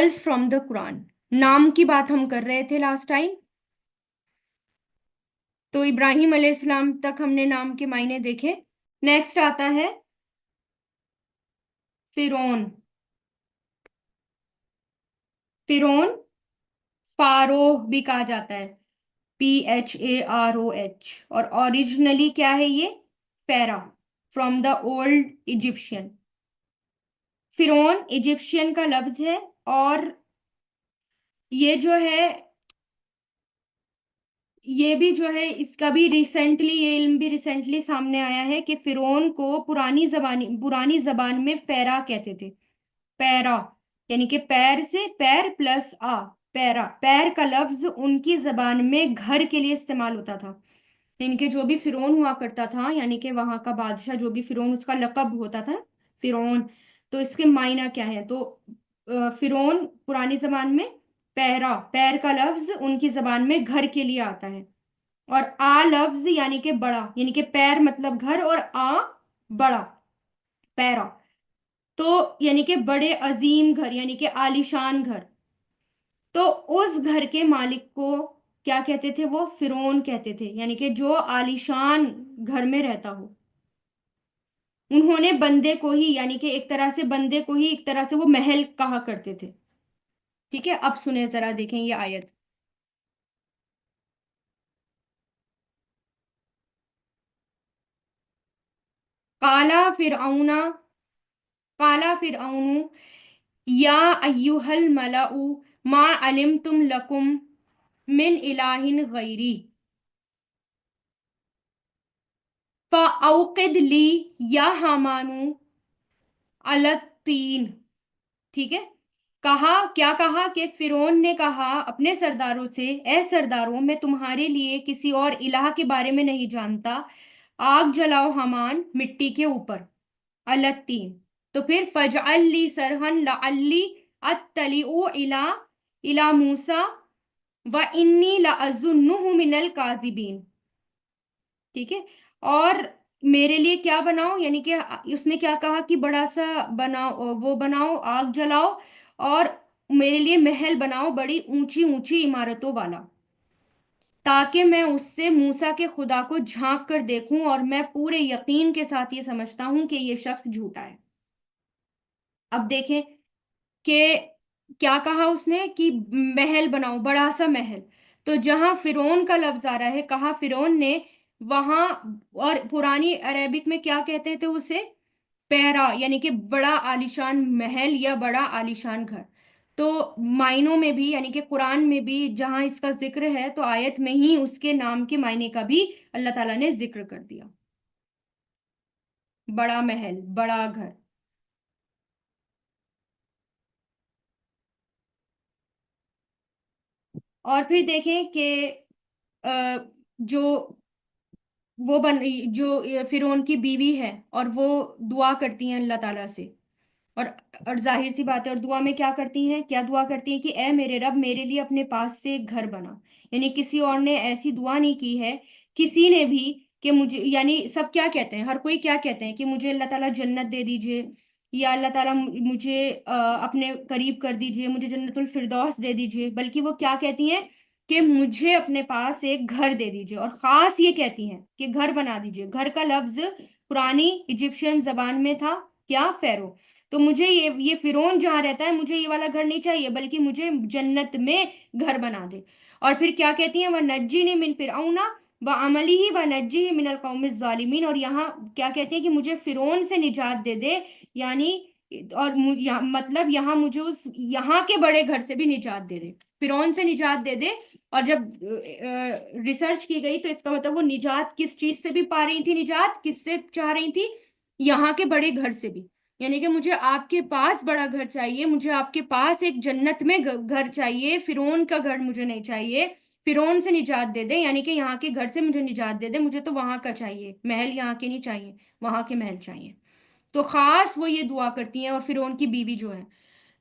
Examples from the Quran. नाम की बात हम कर रहे थे लास्ट टाइम। तो इब्राहिम अलैहिस्सलाम तक हमने नाम के मायने देखे। नेक्स्ट आता है फिरौन। फिरौन, फारोह भी कहा जाता है, PHAROH। और ओरिजिनली क्या है ये? Para, from the old Egyptian. फिरौन इजिप्शियन का लफ्ज है। और ये जो है, ये भी जो है, इसका भी रिसेंटली, ये इल्म भी रिसेंटली सामने आया है कि फिरौन को पुरानी जबान में पैरा कहते थे। पैरा यानी कि पैर से पैर प्लस आ, पैरा। पैर का लफ्ज उनकी जबान में घर के लिए इस्तेमाल होता था। इनके जो भी फिरौन हुआ करता था, यानी कि वहां का बादशाह जो भी फिरौन, उसका लकब होता था फिरौन। तो इसके मायना क्या है? तो फिरौन पुरानी जबान में पैरा, पैर का लफ्ज उनकी जबान में घर के लिए आता है। और आ लफ्ज यानी कि बड़ा, यानी कि पैर मतलब घर, और आ बड़ा, पैरा। तो यानी कि बड़े अजीम घर, यानी कि आलीशान घर। तो उस घर के मालिक को क्या कहते थे? वो फिरौन कहते थे, यानी कि जो आलीशान घर में रहता हो। उन्होंने बंदे को ही, यानी कि एक तरह से बंदे को ही एक तरह से वो महल कहा करते थे। ठीक है, अब सुने जरा, देखें ये आयत। काला फिरऔना, काला फिरऔनु या अय्युहल मलाउ मा अलिमतुम लकुम मिन इलाहिन गैरी फ़अौक़िद ली या हामानु अलत्तीन। ठीक है। कहा, क्या कहा कि फिरौन ने कहा अपने सरदारों से, ए सरदारों, मैं तुम्हारे लिए किसी और इलाह के बारे में नहीं जानता, आग जलाओ हमान मिट्टी के ऊपर, अलत्तीन। तो फिर फजअल ली सरहन लअल्ली अत्तलिउ इला इला मूसा व इन्नी लअज़ुन्नुहु मिनल काज़िबीन। ठीक है। और मेरे लिए क्या बनाओ, यानी कि उसने क्या कहा कि बड़ा सा बनाओ, वो बनाओ, आग जलाओ, और मेरे लिए महल बनाओ बड़ी ऊंची ऊंची इमारतों वाला, ताकि मैं उससे मूसा के खुदा को झांक कर देखूं, और मैं पूरे यकीन के साथ ये समझता हूं कि ये शख्स झूठा है। अब देखें कि क्या कहा उसने कि महल बनाओ, बड़ा सा महल। तो जहां फिरौन का लफ्ज आ रहा है, कहा फिरौन ने, वहां, और पुरानी अरेबिक में क्या कहते थे उसे? पैरा, यानी कि बड़ा आलीशान महल या बड़ा आलीशान घर। तो मायनों में भी, यानी कि कुरान में भी जहां इसका जिक्र है, तो आयत में ही उसके नाम के मायने का भी अल्लाह ताला ने जिक्र कर दिया। बड़ा महल, बड़ा घर। और फिर देखें कि जो वो बन जो फिरौन की बीवी है, और वो दुआ करती हैं अल्लाह ताला से। और और जाहिर सी बात है, और दुआ में क्या करती हैं, क्या दुआ करती हैं कि ए मेरे रब, मेरे लिए अपने पास से एक घर बना। यानी किसी और ने ऐसी दुआ नहीं की है, किसी ने भी, कि मुझे, यानी सब क्या कहते हैं, हर कोई क्या कहते हैं कि मुझे अल्लाह ताला जन्नत दे दीजिए, या अल्लाह ताला मुझे अपने करीब कर दीजिए, मुझे जन्नतुल फिरदौस दे दीजिए। बल्कि वो क्या कहती हैं कि मुझे अपने पास एक घर दे दीजिए, और खास ये कहती हैं कि घर बना दीजिए। घर का लफ्ज पुरानी इजिप्शियन जबान में था क्या? फेरो। तो मुझे ये फिरौन जहां रहता है, मुझे ये वाला घर नहीं चाहिए, बल्कि मुझे जन्नत में घर बना दे। और फिर क्या कहती हैं? वह नज्जीनी मिन फिरौना व अमली ही व नज्जी ही मिनल कौमिज़ ज़ालिमीन। और यहाँ क्या कहती है कि मुझे फिरौन से निजात दे दे, यानी, और मतलब यहाँ मुझे उस यहाँ के बड़े घर से भी निजात दे दे, फिरौन से निजात दे दे। और जब रिसर्च की गई, तो इसका मतलब वो निजात किस चीज से भी पा रही थी, निजात किससे चाह रही थी? यहाँ के बड़े घर से भी। यानी कि मुझे आपके पास बड़ा घर चाहिए, मुझे आपके पास एक जन्नत में घर चाहिए, फिरौन का घर मुझे नहीं चाहिए। फिरौन से निजात दे दे, यानी कि यहाँ के घर से मुझे निजात दे दे, मुझे तो वहां का चाहिए महल, यहाँ के नहीं चाहिए, वहां के महल चाहिए। तो खास वो ये दुआ करती हैं। और फिरौन की बीवी जो है,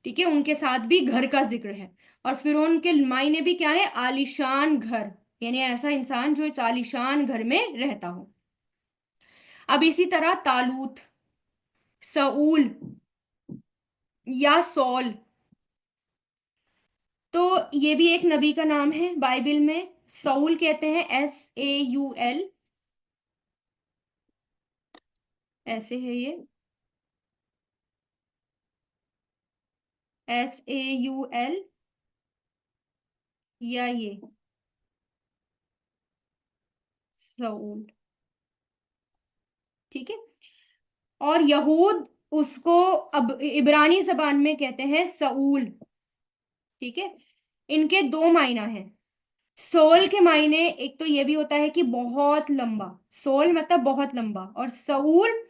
ठीक है, उनके साथ भी घर का जिक्र है। और फिरौन के मायने भी क्या है? आलीशान घर, यानी ऐसा इंसान जो इस आलीशान घर में रहता हो। अब इसी तरह तालूत, सऊल या सौल, तो ये भी एक नबी का नाम है बाइबल में। सऊल कहते हैं, SAUL, ऐसे है ये, SAUL, या ये सऊल, ठीक है। और यहूद उसको अब इब्रानी जबान में कहते हैं सऊल, ठीक है। इनके दो मायना हैं। सोल के मायने एक तो ये भी होता है कि बहुत लंबा, सोल मतलब बहुत लंबा, और सऊल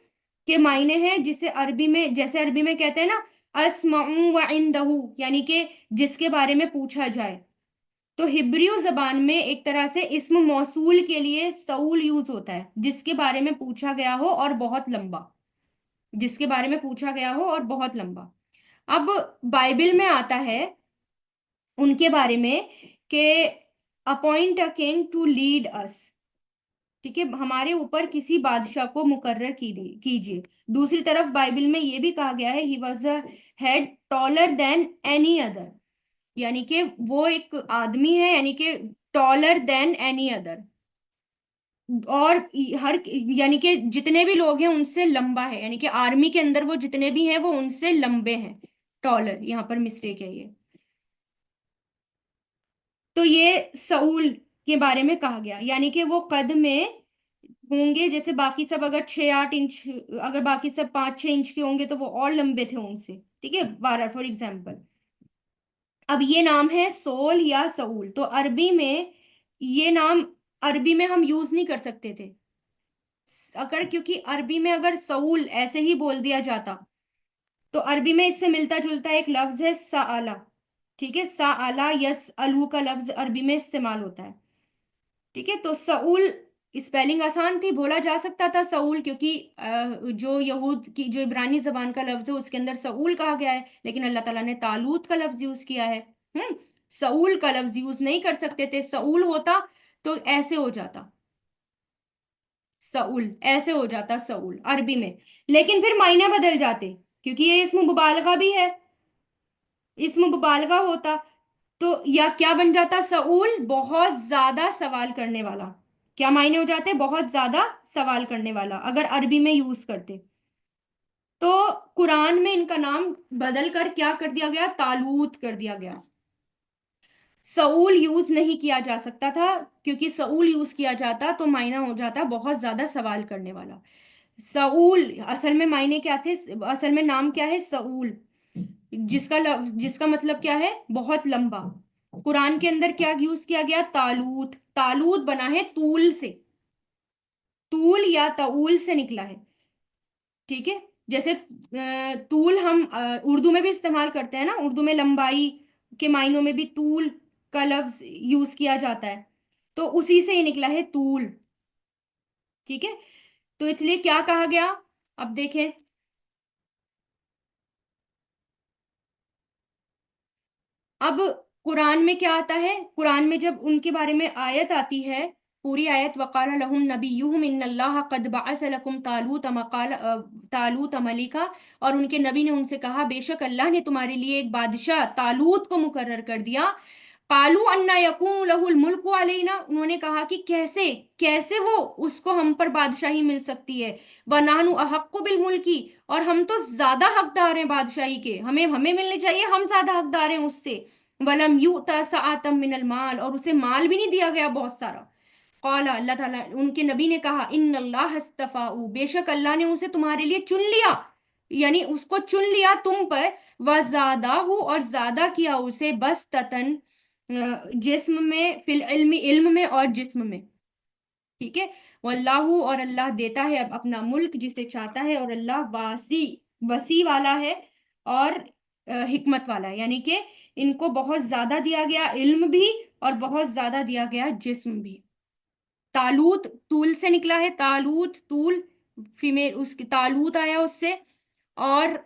के मायने हैं जिसे अरबी में, जैसे अरबी में कहते हैं ना, अस्मऊ व इंदहू, यानी कि जिसके बारे में पूछा जाए। तो हिब्रियू जबान में एक तरह से इस्म मौसूल के लिए सऊल यूज होता है, जिसके बारे में पूछा गया हो और बहुत लंबा, जिसके बारे में पूछा गया हो और बहुत लंबा। अब बाइबल में आता है उनके बारे में कि appoint a king to lead us, ठीक है, हमारे ऊपर किसी बादशाह को मुकर्रर कीजिए। दूसरी तरफ बाइबल में ये भी कहा गया है, he was a head taller than any other, यानी कि वो एक आदमी है, यानी कि टॉलर देन एनी अदर, और हर, यानी कि जितने भी लोग हैं उनसे लंबा है, यानी कि आर्मी के अंदर वो जितने भी हैं वो उनसे लंबे हैं। टॉलर यहाँ पर मिस्टेक है ये। तो ये सऊल के बारे में कहा गया, यानी कि वो कद में होंगे जैसे बाकी सब, अगर 6-8 इंच, अगर बाकी सब 5-6 इंच के होंगे तो वो और लंबे थे उनसे, ठीक है, 12 फॉर एग्जाम्पल। अब ये नाम है सोल या सऊल, तो अरबी में ये नाम, अरबी में हम यूज नहीं कर सकते थे अगर, क्योंकि अरबी में अगर सऊल ऐसे ही बोल दिया जाता, तो अरबी में इससे मिलता जुलता एक लफ्ज है साला, ठीक है, साला, यस अलू का लफ्ज अरबी में इस्तेमाल होता है, ठीक है। तो सऊल, स्पेलिंग आसान थी, बोला जा सकता था सऊल, क्योंकि जो यहूद की जो इब्रानी जबान का लफ्ज है उसके अंदर सऊल कहा गया है, लेकिन अल्लाह ताला ने तालूत का लफ्ज यूज किया है। हम्म, सऊल का लफ्ज यूज नहीं कर सकते थे, सऊल होता तो ऐसे हो जाता, सऊल ऐसे हो जाता, सऊल अरबी में, लेकिन फिर मायने बदल जाते, क्योंकि ये इसमें मुबालगा भी है, इसमें मुबालगा होता, तो या क्या बन जाता, सऊल बहुत ज्यादा सवाल करने वाला। क्या मायने हो जाते, बहुत ज्यादा सवाल करने वाला, अगर अरबी में यूज करते। तो कुरान में इनका नाम बदल कर क्या कर दिया गया, तालूत कर दिया गया। सऊल यूज नहीं किया जा सकता था, क्योंकि सऊल यूज किया जाता तो मायना हो जाता बहुत ज्यादा सवाल करने वाला। सऊल असल में मायने क्या थे, असल में नाम क्या है, सऊल, जिसका मतलब क्या है, बहुत लंबा। कुरान के अंदर क्या यूज किया गया, तालूत, तालूत बना है तूल से, तूल या तऊल से निकला है, ठीक है। जैसे तूल हम उर्दू में भी इस्तेमाल करते हैं ना, उर्दू में लंबाई के मायनों में भी तूल का लफ्ज यूज किया जाता है, तो उसी से ही निकला है तूल, ठीक है। तो इसलिए क्या कहा गया, अब देखें, अब कुरान में क्या आता है, कुरान में जब उनके बारे में आयत आती है, पूरी आयत, वक़ाल लहुम नबियुहुम इन्नल्लाह क़द बअस लकुम तालूत मक़ाल तालूत मलिका, और उनके नबी ने उनसे कहा बेशक अल्लाह ने तुम्हारे लिए एक बादशाह तालूत को मुकर्रर कर दिया। कालू अन्ना यकून लहुल मुल्क अलैना, उन्होंने कहा कि कैसे, कैसे वो, उसको हम पर बादशाही मिल सकती है, व नानु अहक्कु बिल मुल्की, और हम तो ज्यादा हकदार हैं बादशाही के, हमें हमें मिलनी चाहिए, हम ज्यादा हकदार हैं उससे। वलम युता सआतम मिनल माल, और उसे माल भी नहीं दिया गया बहुत सारा। कौला, अल्लाह ताला, उनके नबी ने कहा, इन्नल्लाह अस्तफाऊ, बेशक अल्लाह ने उसे तुम्हारे लिए चुन लिया, यानी उसको चुन लिया तुम पर, वजादा हूँ, और ज्यादा किया उसे, बस ततन, जिस्म में, फिल इल्म, इल्म में और जिस्म में, ठीक है। वल्लाहु, और अल्लाह देता है अब अपना मुल्क जिसे चाहता है, और अल्लाह वासी, वसी वाला है, और हिकमत वाला है, यानी कि इनको बहुत ज्यादा दिया गया इल्म भी, और बहुत ज्यादा दिया गया जिस्म भी। तालूत तूल से निकला है, तालूत तूल, फीमेल, उसकी तालूत आया उससे, और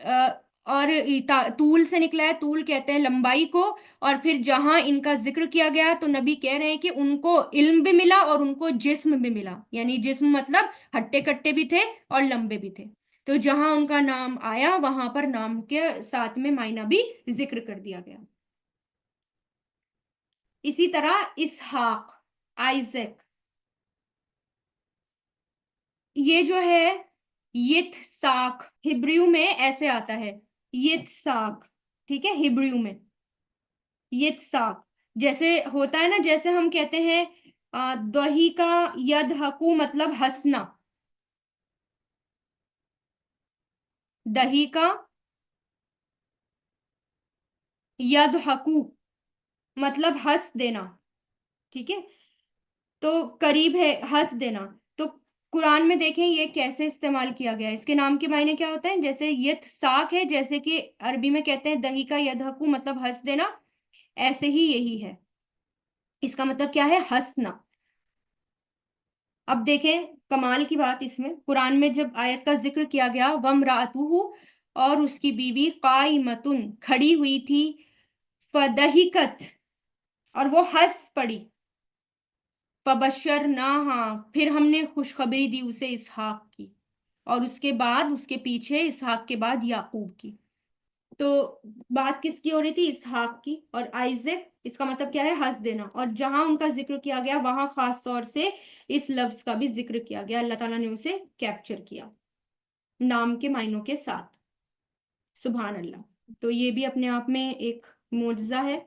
तूल से निकला है, तूल कहते हैं लंबाई को। और फिर जहां इनका जिक्र किया गया तो नबी कह रहे हैं कि उनको इल्म भी मिला और उनको जिस्म भी मिला, यानी जिस्म मतलब हट्टे कट्टे भी थे और लंबे भी थे। तो जहां उनका नाम आया वहां पर नाम के साथ में मायना भी जिक्र कर दिया गया। اسی طرح اسحاق، آئزک، یہ جو ہے یت ساک، ہبریو میں ایسے آتا ہے یت ساک، ٹھیک ہے، ہبریو میں یت ساک، جیسے ہوتا ہے نا، جیسے ہم کہتے ہیں دہی کا ید حقو مطلب ہنسنا، دہی کا ید حقو مطلب ہنس دینا، ٹھیک ہے، تو قریب ہے ہنس دینا، تو قرآن میں دیکھیں یہ کیسے استعمال کیا گیا ہے، اس کے نام کے معنی کیا ہوتا ہے، جیسے یت ساک ہے، جیسے کہ عربی میں کہتے ہیں دہی کا یدھکو مطلب ہنس دینا، ایسے ہی یہی ہے، اس کا مطلب کیا ہے، ہنسنا۔ اب دیکھیں کمال کی بات، اس میں قرآن میں جب آیت کا ذکر کیا گیا وَامْرَأَتُهُ، اور اس کی بیوی قائمتن کھڑی ہوئی تھی، فدہیکت اور وہ ہنس پڑی، فبشرناہا پھر ہم نے خوشخبری دی اسے اسحاق کی، اور اس کے بعد اس کے پیچھے اسحاق کے بعد یعقوب کی، تو بات کس کی ہو رہی تھی، اسحاق کی، اور آئزک اس کا مطلب کیا ہے، ہنس دینا، اور جہاں ان کا ذکر کیا گیا وہاں خاص طور سے اس لفظ کا بھی ذکر کیا گیا، اللہ تعالیٰ نے اسے کیپچر کیا نام کے معنوں کے ساتھ، سبحان اللہ۔ تو یہ بھی اپنے آپ میں ایک معجزہ ہے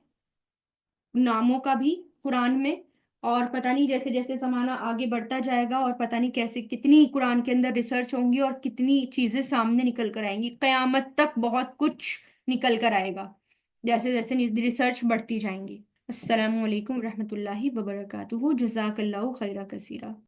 ناموں کا بھی قرآن میں، اور پتہ نہیں جیسے جیسے زمانہ آگے بڑھتا جائے گا اور پتہ نہیں کیسے کتنی قرآن کے اندر ریسرچ ہوں گی اور کتنی چیزیں سامنے نکل کر آئیں گی، قیامت تک بہت کچھ نکل کر آئے گا جیسے جیسے ریسرچ بڑھتی جائیں گی۔ السلام علیکم ورحمۃ اللہ وبرکاتہ، جزاک اللہ خیرہ کثیرہ۔